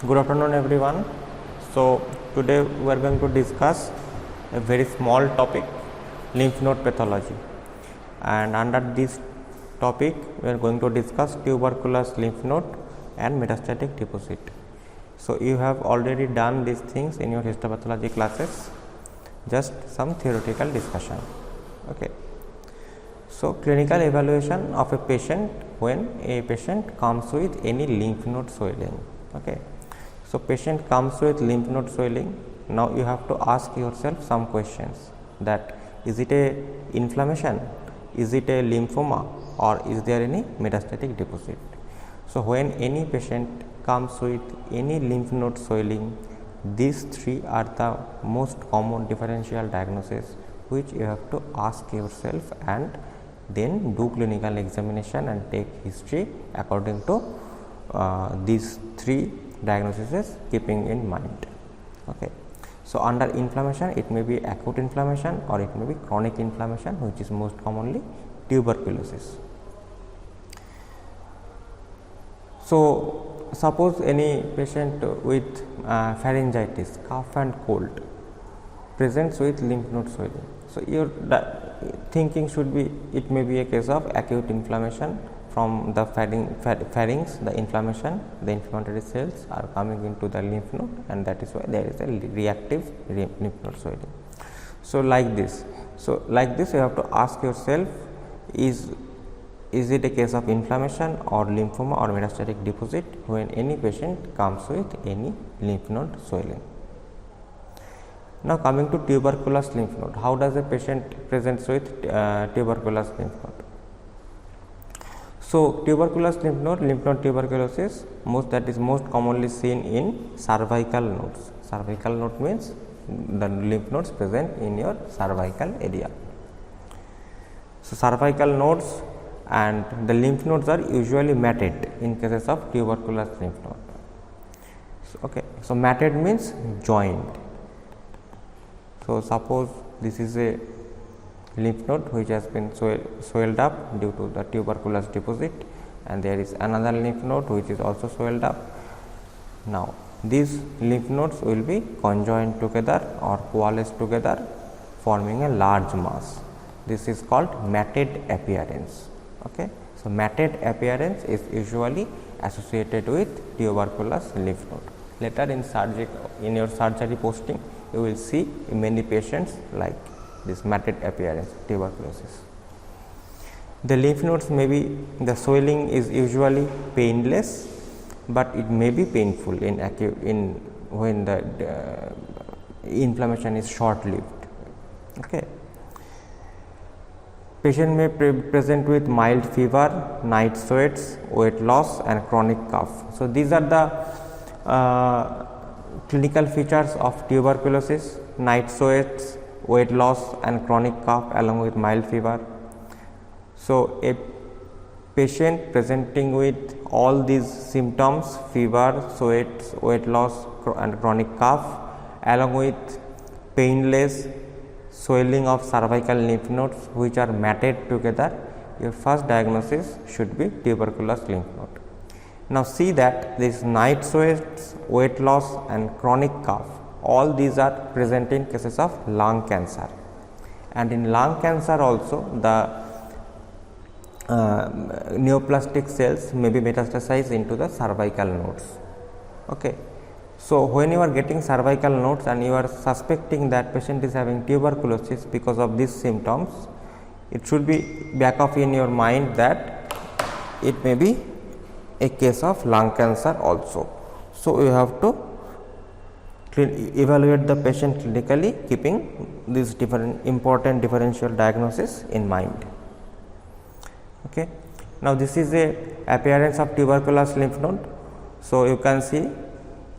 Good afternoon everyone. So today we are going to discuss a very small topic, lymph node pathology, and under this topic we are going to discuss tuberculous lymph node and metastatic deposit. So you have already done these things in your histopathology classes, just some theoretical discussion. Okay. So clinical evaluation of a patient when a patient comes with any lymph node swelling. Okay. So patient comes with lymph node swelling. Now you have to ask yourself some questions, that is it a inflammation, is it a lymphoma, or is there any metastatic deposit. So when any patient comes with any lymph node swelling, these three are the most common differential diagnosis which you have to ask yourself, and then do clinical examination and take history according to these three diagnoses, keeping in mind. Okay. So under inflammation, it may be acute inflammation or it may be chronic inflammation, which is most commonly tuberculosis. So suppose any patient with pharyngitis, cough and cold, presents with lymph node swelling. So your thinking should be, it may be a case of acute inflammation from the pharynx, the inflammation, the inflammatory cells are coming into the lymph node, and that is why there is a reactive lymph node swelling. So like this, you have to ask yourself, is it a case of inflammation or lymphoma or metastatic deposit when any patient comes with any lymph node swelling. Now coming to tuberculous lymph node, how does a patient presents with tuberculous lymph node? So tuberculous lymph node tuberculosis, that is most commonly seen in cervical nodes. Cervical node means the lymph nodes present in your cervical area. So cervical nodes and the lymph nodes are usually matted in cases of tuberculous lymph node. So, okay, so matted means joined. So suppose this is a lymph node which has been swelled up due to the tuberculous deposit, and there is another lymph node which is also swelled up. Now these lymph nodes will be conjoined together or coalesced together, forming a large mass. This is called matted appearance. Okay. So matted appearance is usually associated with tuberculous lymph node. Later in your surgery posting, you will see in many patients like this matted appearance, tuberculosis. The lymph nodes may be, the swelling is usually painless, but it may be painful when the inflammation is short lived. Okay. Patient may present with mild fever, night sweats, weight loss and chronic cough. So these are the clinical features of tuberculosis: night sweats, weight loss and chronic cough along with mild fever. So a patient presenting with all these symptoms, fever, sweats, weight loss and chronic cough, along with painless swelling of cervical lymph nodes which are matted together, your first diagnosis should be tuberculous lymph node. Now see that this night sweats, weight loss and chronic cough, all these are present in cases of lung cancer, and in lung cancer also the neoplastic cells may be metastasized into the cervical nodes. Okay. So when you are getting cervical nodes and you are suspecting that patient is having tuberculosis because of these symptoms, it should be back of in your mind that it may be a case of lung cancer also. So you have to evaluate the patient clinically, keeping these different important differential diagnosis in mind. Okay. Now this is a appearance of tuberculous lymph node. So you can see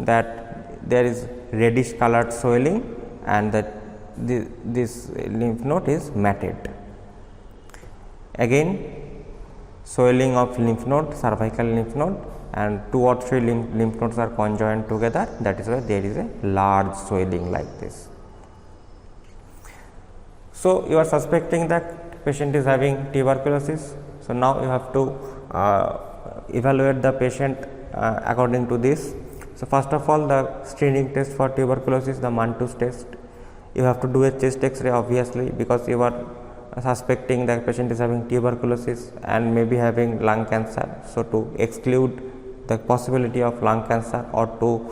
that there is reddish colored swelling, and that this lymph node is matted. Again, swelling of lymph node, cervical lymph node, and 2 or 3 lymph nodes are conjoined together, that is why there is a large swelling like this. So you are suspecting that patient is having tuberculosis. So now you have to evaluate the patient according to this. So first of all, the screening test for tuberculosis, the Mantoux test. You have to do a chest X-ray obviously, because you are suspecting the patient is having tuberculosis and maybe having lung cancer. So to exclude the possibility of lung cancer, or to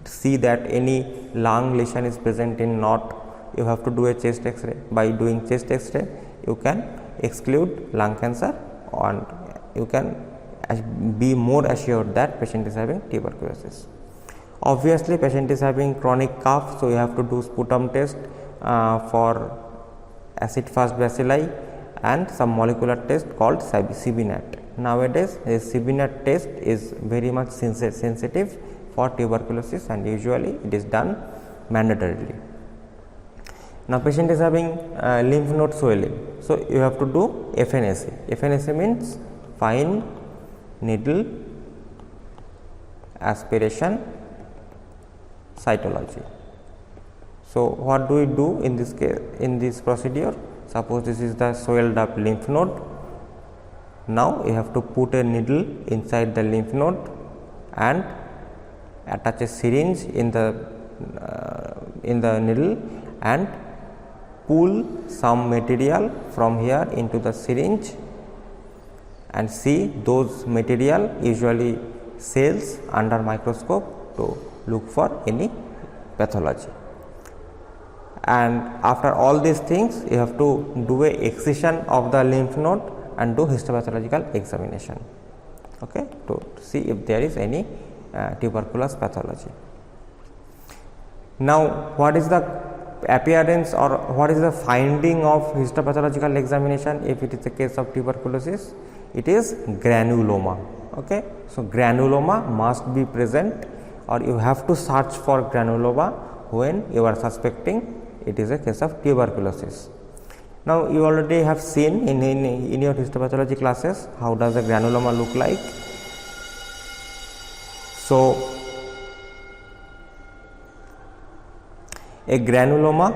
see that any lung lesion is present in not, you have to do a chest X-ray. By doing chest X-ray, you can exclude lung cancer, and you can be more assured that patient is having tuberculosis. Obviously, patient is having chronic cough, so you have to do sputum test for acid fast bacilli and some molecular test called CBNAT. Nowadays, a CBNAT test is very much sensitive for tuberculosis, and usually it is done mandatorily. Now, patient is having lymph node swelling, so you have to do FNSA. FNSA means fine needle aspiration cytology. So what do we do in this case, in this procedure? Suppose this is the swelled up lymph node. Now you have to put a needle inside the lymph node and attach a syringe in the needle and pull some material from here into the syringe and see those material, usually cells, under microscope to look for any pathology. And after all these things, you have to do a excision of the lymph node and do histopathological examination, okay, to see if there is any tuberculous pathology. Now, what is the appearance or what is the finding of histopathological examination if it is a case of tuberculosis? It is granuloma. Okay. So, granuloma must be present, or you have to search for granuloma when you are suspecting it is a case of tuberculosis. Now, you already have seen in your histopathology classes how does a granuloma look like. So, a granuloma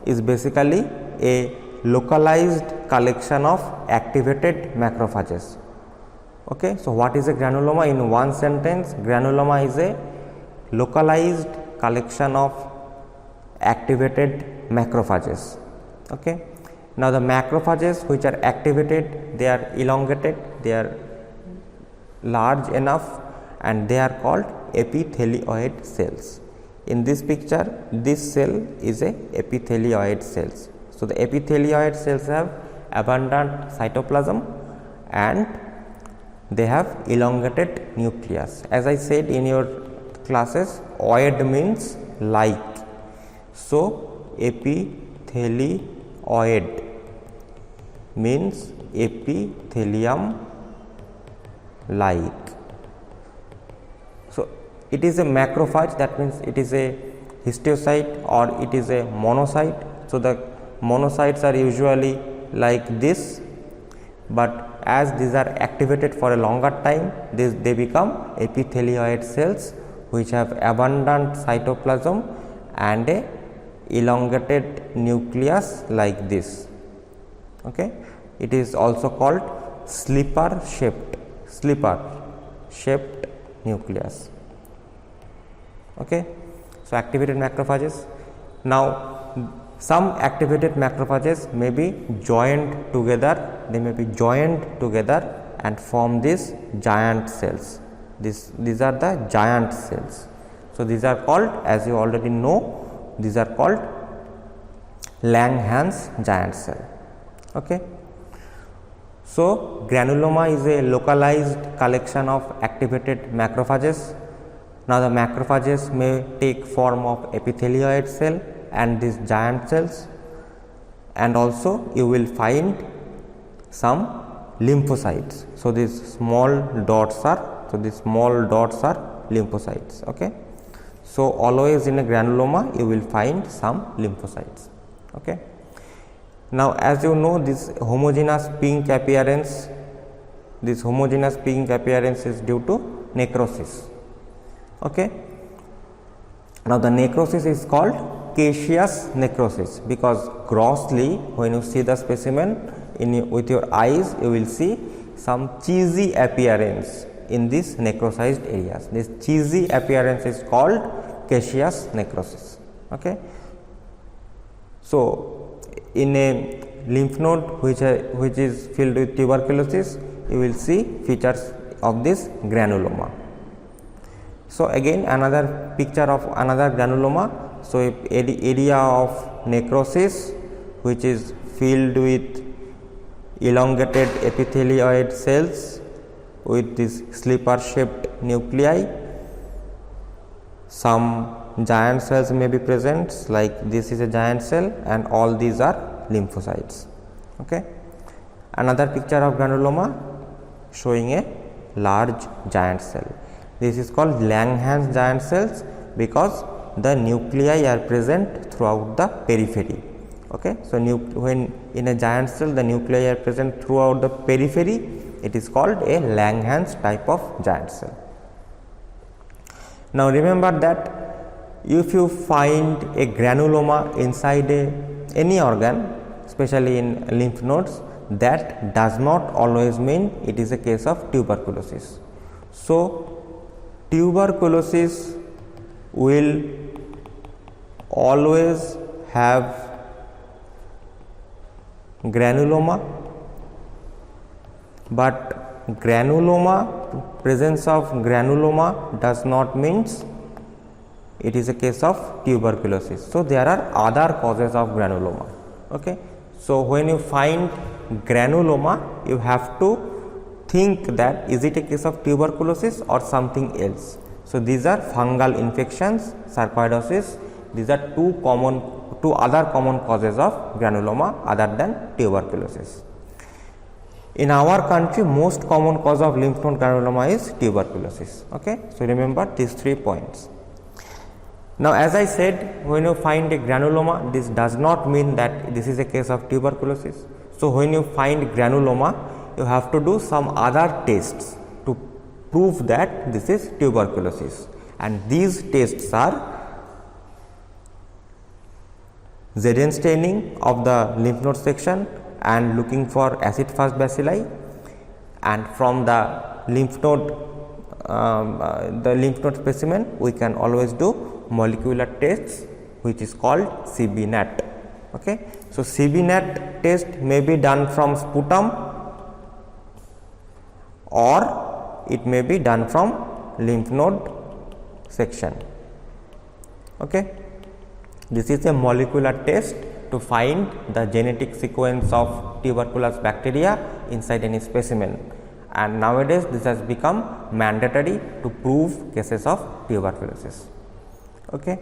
is basically a localized collection of activated macrophages. Okay. So, what is a granuloma? In one sentence, granuloma is a localized collection of activated macrophages. Okay. Now, the macrophages which are activated, they are elongated, they are large enough, and they are called epithelioid cells. In this picture, this cell is a epithelioid cells. So, the epithelioid cells have abundant cytoplasm and they have elongated nucleus. As I said in your classes, oid means like. So, epithelioid means epithelium like. So, it is a macrophage, that means it is a histiocyte or it is a monocyte. So, the monocytes are usually like this, but as these are activated for a longer time, they become epithelioid cells which have abundant cytoplasm and a elongated nucleus like this. Okay. It is also called slipper shaped nucleus. Okay. So, activated macrophages. Now, some activated macrophages may be joined together, and form these giant cells. These are the giant cells. So, these are called, as you already know, these are called Langhans giant cell. Okay. So, granuloma is a localized collection of activated macrophages. Now, the macrophages may take form of epithelioid cell and these giant cells, and also you will find some lymphocytes. So, these small dots are lymphocytes. Okay. So, always in a granuloma you will find some lymphocytes. Okay. Now, as you know, this homogeneous pink appearance is due to necrosis. Okay. Now, the necrosis is called caseous necrosis, because grossly when you see the specimen with your eyes, you will see some cheesy appearance in these necrosized areas. This cheesy appearance is called caseous necrosis. Okay. So, in a lymph node which is filled with tuberculosis, you will see features of this granuloma. So, again another picture of another granuloma. So, if area of necrosis which is filled with elongated epithelioid cells with this slipper shaped nuclei, some giant cells may be present, like this is a giant cell and all these are lymphocytes. Okay. Another picture of granuloma showing a large giant cell. This is called Langhans giant cells because the nuclei are present throughout the periphery. Okay. So, when in a giant cell the nuclei are present throughout the periphery, it is called a Langhans type of giant cell. Now, remember that if you find a granuloma inside any organ, especially in lymph nodes, that does not always mean it is a case of tuberculosis. So, tuberculosis will always have granuloma, but presence of granuloma does not means it is a case of tuberculosis. So, there are other causes of granuloma. Okay. So, when you find granuloma, you have to think that is it a case of tuberculosis or something else. So, these are fungal infections, sarcoidosis. These are two other common causes of granuloma other than tuberculosis. In our country, most common cause of lymph node granuloma is tuberculosis. Okay. So, remember these 3 points. Now, as I said, when you find a granuloma, this does not mean that this is a case of tuberculosis. So, when you find granuloma, you have to do some other tests to prove that this is tuberculosis, and these tests are Zn staining of the lymph node section and looking for acid fast bacilli, and from the lymph node specimen we can always do molecular tests which is called CBNAT. Okay. So, CBNAT test may be done from sputum or it may be done from lymph node section. Okay. This is a molecular test to find the genetic sequence of tuberculous bacteria inside any specimen, and nowadays this has become mandatory to prove cases of tuberculosis. Okay.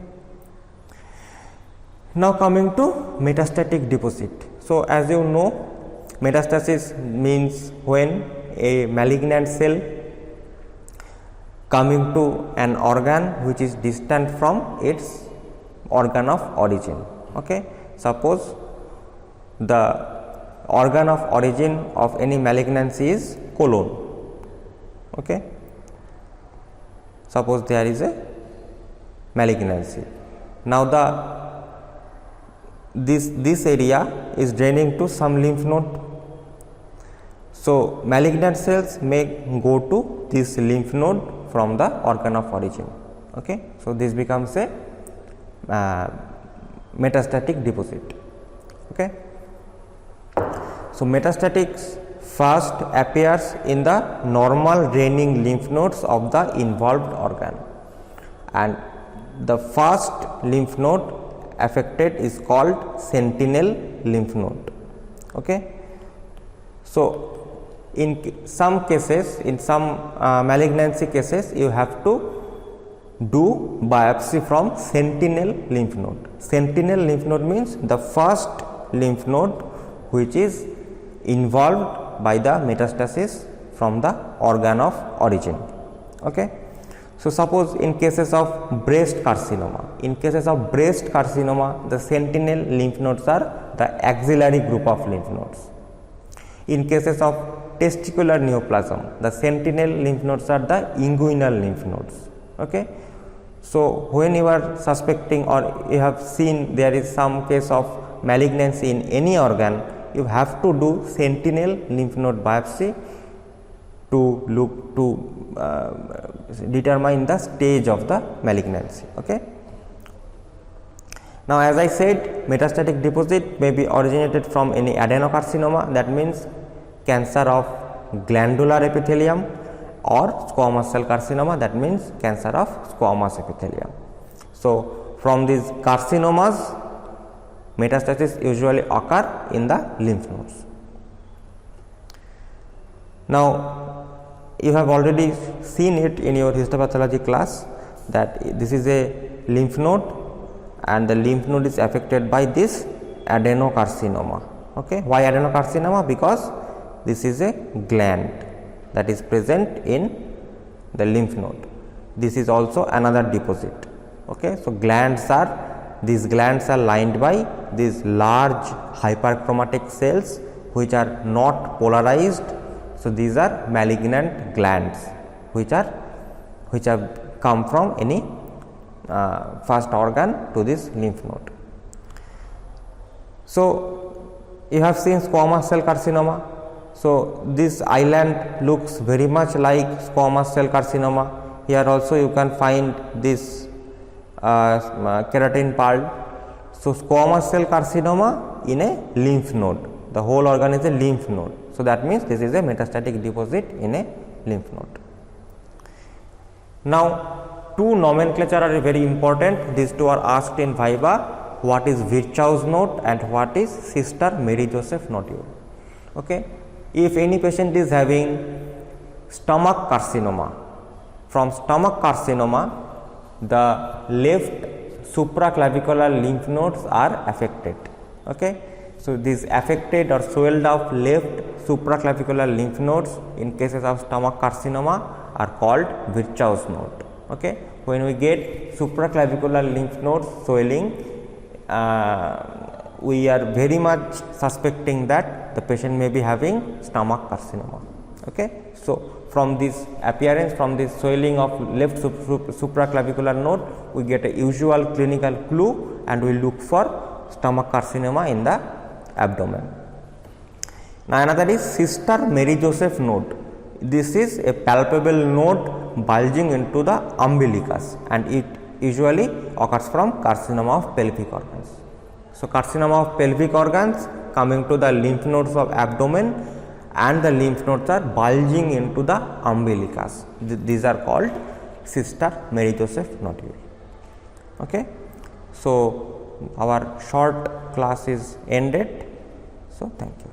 Now, coming to metastatic deposit. So, as you know, metastasis means when a malignant cell coming to an organ which is distant from its organ of origin. Okay. Suppose the organ of origin of any malignancy is colon. Okay. Suppose there is a malignancy. Now, this area is draining to some lymph node. So, malignant cells may go to this lymph node from the organ of origin. Okay. So, this becomes a metastatic deposit. Okay. So, metastatics first appears in the normal draining lymph nodes of the involved organ, and the first lymph node affected is called sentinel lymph node. Okay. So, in some cases, in some malignancy cases, you have to do biopsy from sentinel lymph node. Sentinel lymph node means the first lymph node which is involved by the metastasis from the organ of origin. Okay. So, suppose in cases of breast carcinoma, the sentinel lymph nodes are the axillary group of lymph nodes. In cases of testicular neoplasm, the sentinel lymph nodes are the inguinal lymph nodes. Okay. So, when you are suspecting or you have seen there is some case of malignancy in any organ, you have to do sentinel lymph node biopsy to look to determine the stage of the malignancy. Okay. Now, as I said, metastatic deposit may be originated from any adenocarcinoma, that means cancer of glandular epithelium, or squamous cell carcinoma, that means cancer of squamous epithelium. So, from these carcinomas, metastasis usually occur in the lymph nodes. Now, you have already seen it in your histopathology class that this is a lymph node and the lymph node is affected by this adenocarcinoma. Okay. Why adenocarcinoma? Because this is a gland that is present in the lymph node. This is also another deposit. Okay. So, these glands are lined by these large hyperchromatic cells which are not polarized. So, these are malignant glands which have come from any first organ to this lymph node. So, you have seen squamous cell carcinoma. So, this island looks very much like squamous cell carcinoma. Here also you can find this keratin pearl. So, squamous cell carcinoma in a lymph node, the whole organ is a lymph node. So, that means this is a metastatic deposit in a lymph node. Now, two nomenclature are very important. These two are asked in Viva. What is Virchow's node and what is sister Mary Joseph nodule. Okay. If any patient is having stomach carcinoma, from stomach carcinoma, the left supraclavicular lymph nodes are affected. Okay. So, these affected or swelled up left supraclavicular lymph nodes in cases of stomach carcinoma are called Virchow's node. Okay. When we get supraclavicular lymph nodes swelling, we are very much suspecting that the patient may be having stomach carcinoma. Okay. So, from this appearance, from this swelling of left supraclavicular node, we get a usual clinical clue and we look for stomach carcinoma in the abdomen. Now, another is sister Mary Joseph node. This is a palpable node bulging into the umbilicus and it usually occurs from carcinoma of pelvic organs. So, carcinoma of pelvic organs coming to the lymph nodes of abdomen and the lymph nodes are bulging into the umbilicus. These are called sister Mary Joseph nodule. Okay. So, our short class is ended. So, thank you.